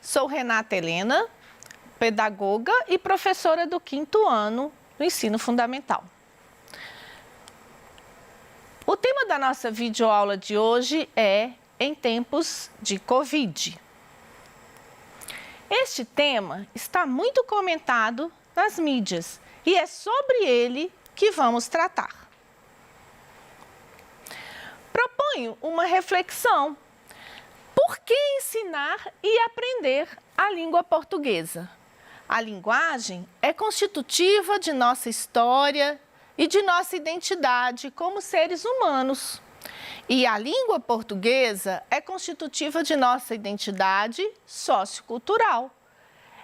Sou Renata Helena, pedagoga e professora do 5º ano do ensino fundamental. O tema da nossa videoaula de hoje é em tempos de Covid. Este tema está muito comentado nas mídias e é sobre ele que vamos tratar. Proponho uma reflexão. Por que ensinar e aprender a língua portuguesa? A linguagem é constitutiva de nossa história e de nossa identidade como seres humanos. E a língua portuguesa é constitutiva de nossa identidade sociocultural.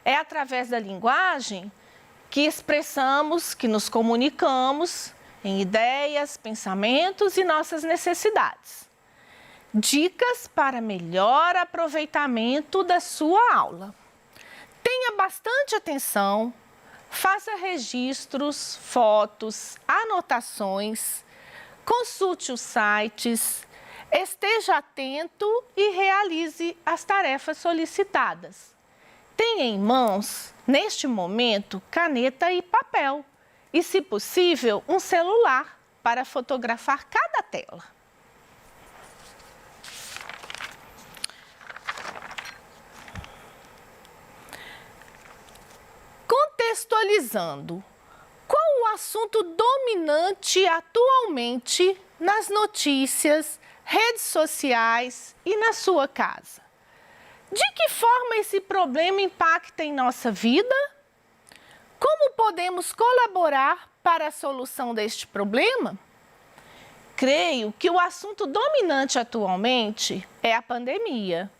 É através da linguagem que expressamos, que nos comunicamos em ideias, pensamentos e nossas necessidades. Dicas para melhor aproveitamento da sua aula. Tenha bastante atenção, faça registros, fotos, anotações, consulte os sites, esteja atento e realize as tarefas solicitadas. Tenha em mãos, neste momento, caneta e papel e, se possível, um celular para fotografar cada tela. Contextualizando, qual o assunto dominante atualmente nas notícias, redes sociais e na sua casa? De que forma esse problema impacta em nossa vida? Como podemos colaborar para a solução deste problema? Creio que o assunto dominante atualmente é a pandemia.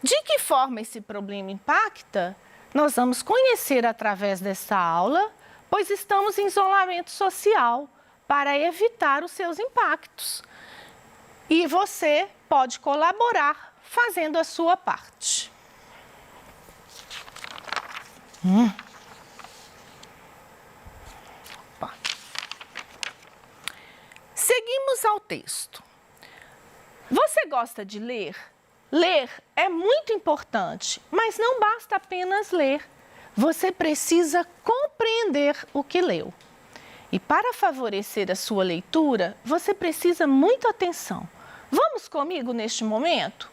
De que forma esse problema impacta? Nós vamos conhecer através desta aula, pois estamos em isolamento social para evitar os seus impactos. E você pode colaborar fazendo a sua parte. Seguimos ao texto. Você gosta de ler? Ler é muito importante, mas não basta apenas ler. Você precisa compreender o que leu. E para favorecer a sua leitura, você precisa muita atenção. Vamos comigo neste momento?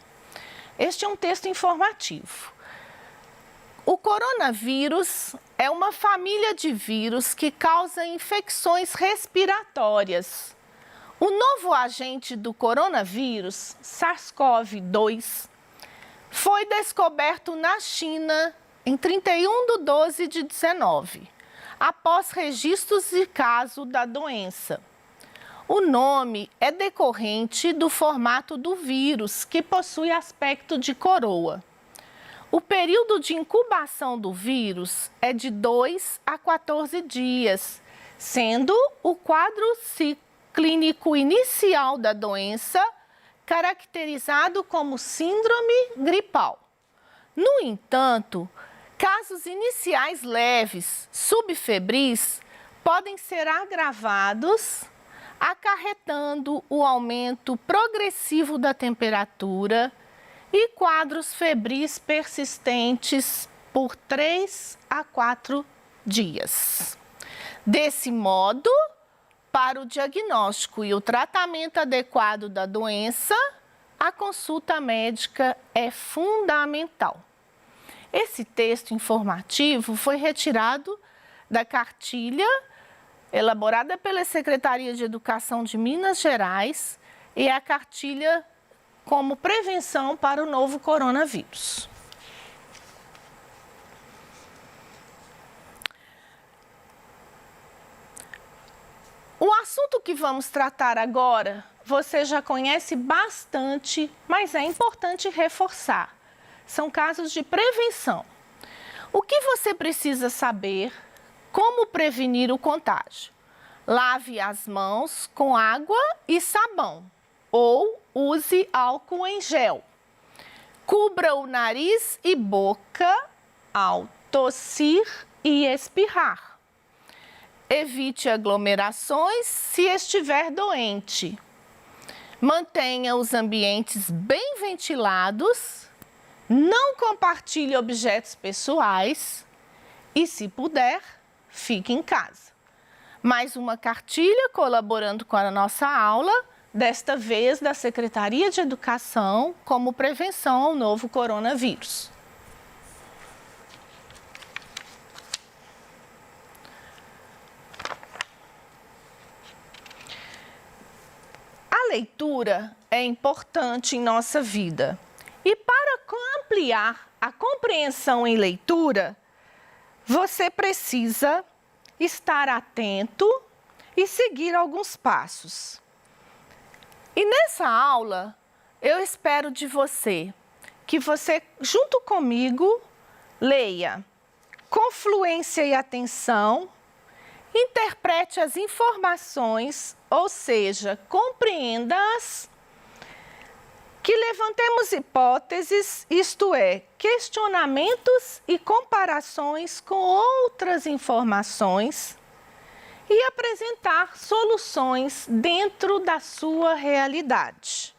Este é um texto informativo. O coronavírus é uma família de vírus que causa infecções respiratórias. O novo agente do coronavírus, SARS-CoV-2, foi descoberto na China em 31/12/19, após registros de caso da doença. O nome é decorrente do formato do vírus, que possui aspecto de coroa. O período de incubação do vírus é de 2 a 14 dias, sendo o quadro clínico inicial da doença caracterizado como síndrome gripal. No entanto, casos iniciais leves, subfebris, podem ser agravados, acarretando o aumento progressivo da temperatura e quadros febris persistentes por 3 a 4 dias. Desse modo, para o diagnóstico e o tratamento adequado da doença, a consulta médica é fundamental. Esse texto informativo foi retirado da cartilha elaborada pela Secretaria de Educação de Minas Gerais e a cartilha como prevenção para o novo coronavírus. O assunto que vamos tratar agora, você já conhece bastante, mas é importante reforçar. São casos de prevenção. O que você precisa saber? Como prevenir o contágio? Lave as mãos com água e sabão ou use álcool em gel. Cubra o nariz e boca ao tossir e espirrar. Evite aglomerações se estiver doente. Mantenha os ambientes bem ventilados Não compartilhe objetos pessoais e, se puder, fique em casa. Mais uma cartilha colaborando com a nossa aula, desta vez da Secretaria de Educação, como prevenção ao novo coronavírus. A leitura é importante em nossa vida. E para ampliar a compreensão em leitura, você precisa estar atento e seguir alguns passos. E nessa aula, eu espero de você que você, junto comigo, leia com fluência e atenção, interprete as informações, ou seja, compreenda-as, que levantemos hipóteses, isto é, questionamentos e comparações com outras informações e apresentar soluções dentro da sua realidade.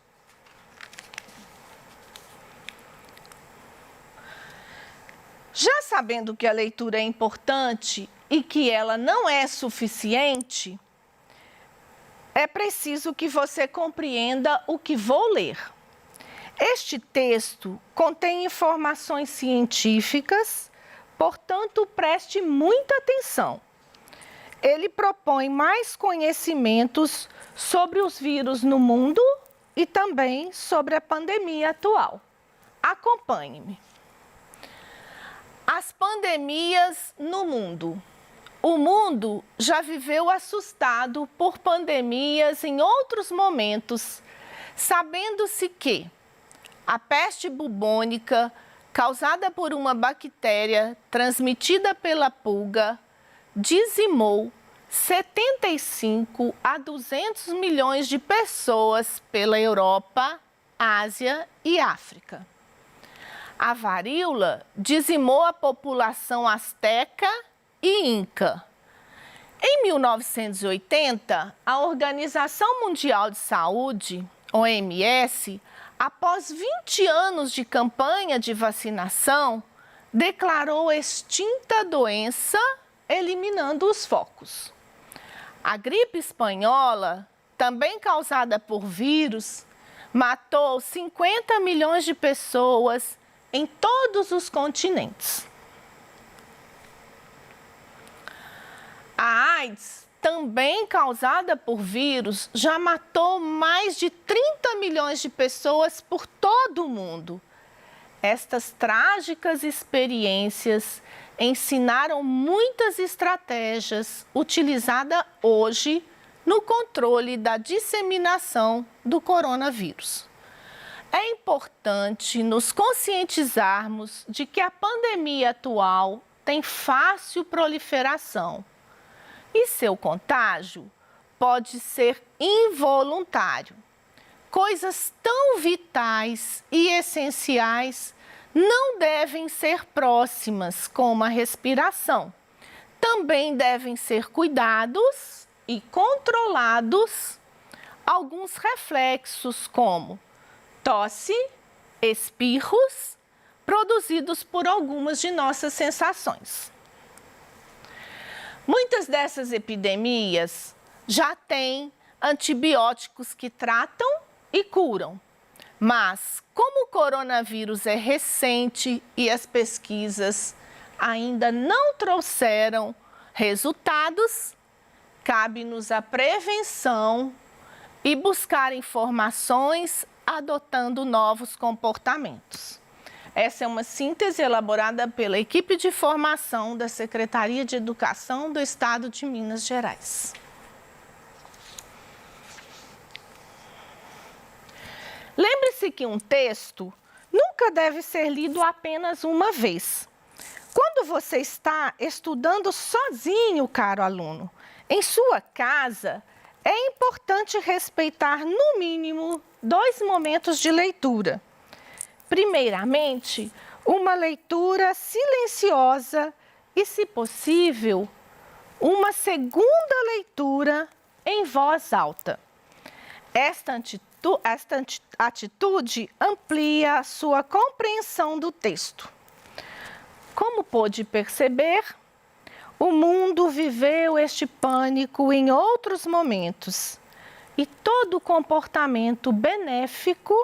Já sabendo que a leitura é importante e que ela não é suficiente, é preciso que você compreenda o que vou ler. Este texto contém informações científicas, portanto, preste muita atenção. Ele propõe mais conhecimentos sobre os vírus no mundo e também sobre a pandemia atual. Acompanhe-me. As pandemias no mundo. O mundo já viveu assustado por pandemias em outros momentos, sabendo-se que a peste bubônica, causada por uma bactéria transmitida pela pulga, dizimou 75 a 200 milhões de pessoas pela Europa, Ásia e África. A varíola dizimou a população asteca e inca. Em 1980, a Organização Mundial de Saúde, OMS, após 20 anos de campanha de vacinação, declarou extinta a doença, eliminando os focos. A gripe espanhola, também causada por vírus, matou 50 milhões de pessoas em todos os continentes. A AIDS, também causada por vírus, já matou mais de 30 milhões de pessoas por todo o mundo. Estas trágicas experiências ensinaram muitas estratégias utilizadas hoje no controle da disseminação do coronavírus. É importante nos conscientizarmos de que a pandemia atual tem fácil proliferação e seu contágio pode ser involuntário. Coisas tão vitais e essenciais não devem ser próximas, como a respiração. Também devem ser cuidados e controlados alguns reflexos, como tosse, espirros, produzidos por algumas de nossas sensações. Muitas dessas epidemias já têm antibióticos que tratam e curam, mas como o coronavírus é recente e as pesquisas ainda não trouxeram resultados, cabe-nos a prevenção e buscar informações adotando novos comportamentos. Essa é uma síntese elaborada pela equipe de formação da Secretaria de Educação do Estado de Minas Gerais. Lembre-se que um texto nunca deve ser lido apenas uma vez. Quando você está estudando sozinho, caro aluno, em sua casa, é importante respeitar no mínimo 2 momentos de leitura. Primeiramente, uma leitura silenciosa e, se possível, uma segunda leitura em voz alta. Esta esta atitude amplia sua compreensão do texto. Como pôde perceber, o mundo viveu este pânico em outros momentos e todo comportamento benéfico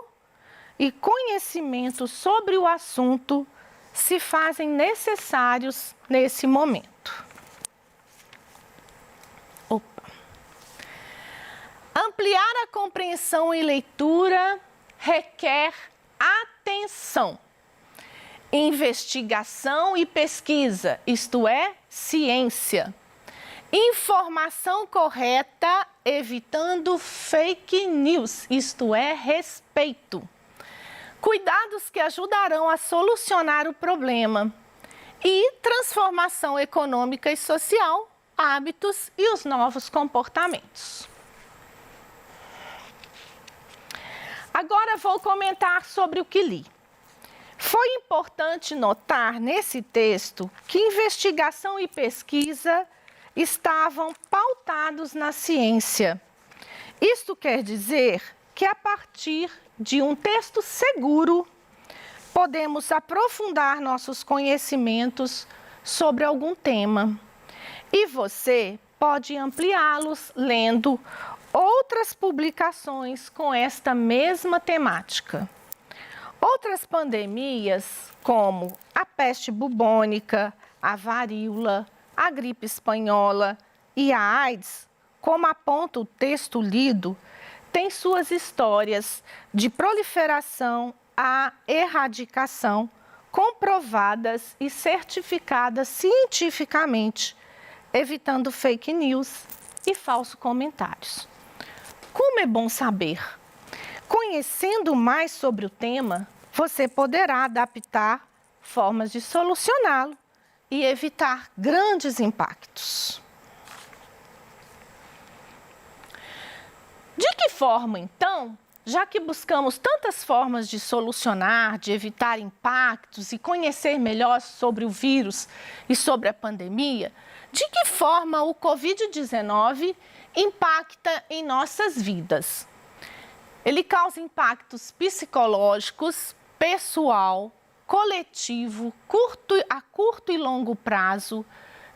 e conhecimento sobre o assunto se fazem necessários nesse momento. Ampliar a compreensão e leitura requer atenção, investigação e pesquisa, isto é, ciência, informação correta, evitando fake news, isto é, respeito, cuidados que ajudarão a solucionar o problema e transformação econômica e social, hábitos e os novos comportamentos. Agora vou comentar sobre o que li. Foi importante notar nesse texto que investigação e pesquisa estavam pautados na ciência. Isto quer dizer que a partir de um texto seguro, podemos aprofundar nossos conhecimentos sobre algum tema. E você pode ampliá-los lendo outras publicações com esta mesma temática. Outras pandemias, como a peste bubônica, a varíola, a gripe espanhola e a AIDS, como aponta o texto lido, têm suas histórias de proliferação à erradicação comprovadas e certificadas cientificamente, evitando fake news e falsos comentários. Como é bom saber! Conhecendo mais sobre o tema, você poderá adaptar formas de solucioná-lo e evitar grandes impactos. De que forma, então, já que buscamos tantas formas de solucionar, de evitar impactos e conhecer melhor sobre o vírus e sobre a pandemia, de que forma o Covid-19 impacta em nossas vidas? Ele causa impactos psicológicos, pessoal, coletivo, a curto e longo prazo,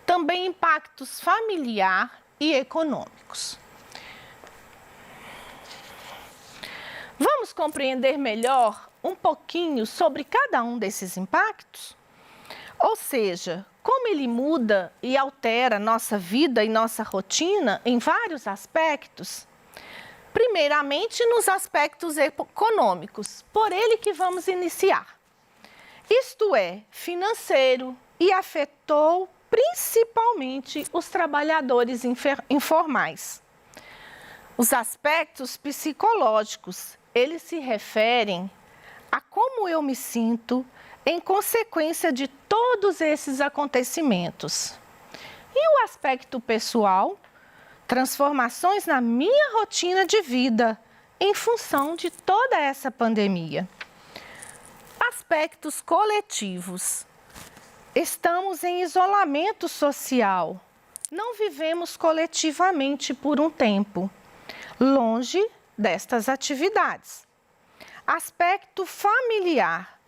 também impactos familiar e econômicos. Vamos compreender melhor um pouquinho sobre cada um desses impactos? Ou seja, como ele muda e altera nossa vida e nossa rotina em vários aspectos? Primeiramente, nos aspectos econômicos, por ele que vamos iniciar. Isto é, financeiro, e afetou principalmente os trabalhadores informais. Os aspectos psicológicos, eles se referem a como eu me sinto em consequência de todos esses acontecimentos. E o aspecto pessoal? Transformações na minha rotina de vida em função de toda essa pandemia. Aspectos coletivos. Estamos em isolamento social. Não vivemos coletivamente por um tempo, longe destas atividades. Aspecto familiar.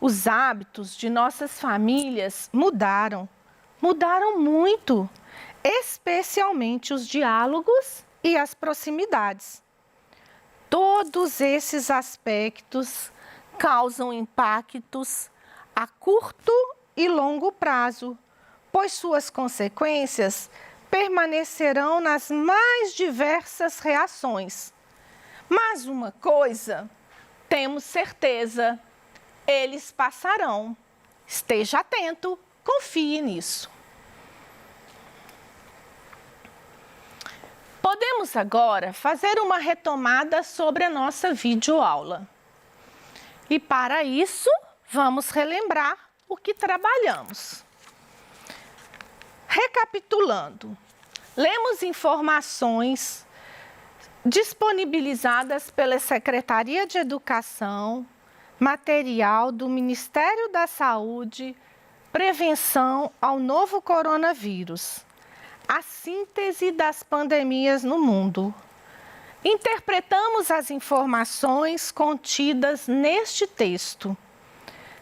Os hábitos de nossas famílias mudaram muito, especialmente os diálogos e as proximidades. Todos esses aspectos causam impactos a curto e longo prazo, pois suas consequências permanecerão nas mais diversas reações. Mas uma coisa, temos certeza, eles passarão. Esteja atento, confie nisso. Podemos agora fazer uma retomada sobre a nossa videoaula. E para isso, vamos relembrar o que trabalhamos. Recapitulando, lemos informações disponibilizadas pela Secretaria de Educação, material do Ministério da Saúde, prevenção ao novo coronavírus, a síntese das pandemias no mundo, Interpretamos as informações contidas neste texto.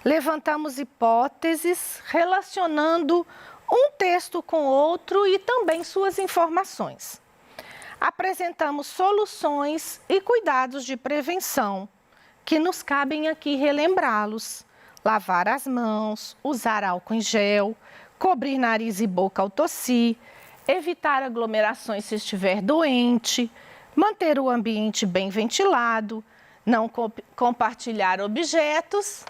Levantamos hipóteses relacionando um texto com outro e também suas informações. Apresentamos soluções e cuidados de prevenção, que nos cabem aqui relembrá-los. Lavar as mãos, usar álcool em gel, cobrir nariz e boca ao tossir, evitar aglomerações se estiver doente, manter o ambiente bem ventilado, não compartilhar objetos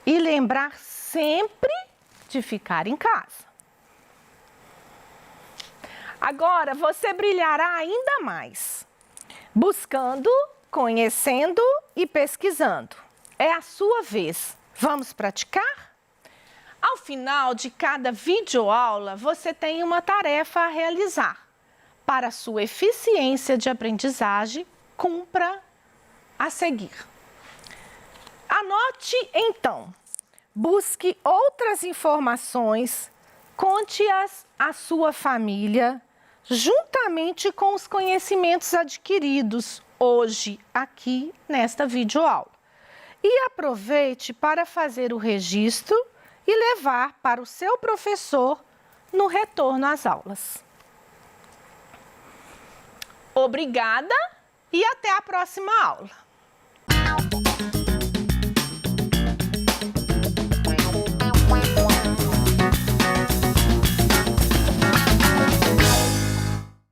e lembrar sempre de ficar em casa. Agora você brilhará ainda mais, buscando, conhecendo e pesquisando. É a sua vez. Vamos praticar? Ao final de cada videoaula, você tem uma tarefa a realizar. Para sua eficiência de aprendizagem, cumpra a seguir. Anote então, busque outras informações, conte-as à sua família, juntamente com os conhecimentos adquiridos hoje aqui nesta videoaula. E aproveite para fazer o registro e levar para o seu professor no retorno às aulas. Obrigada e até a próxima aula!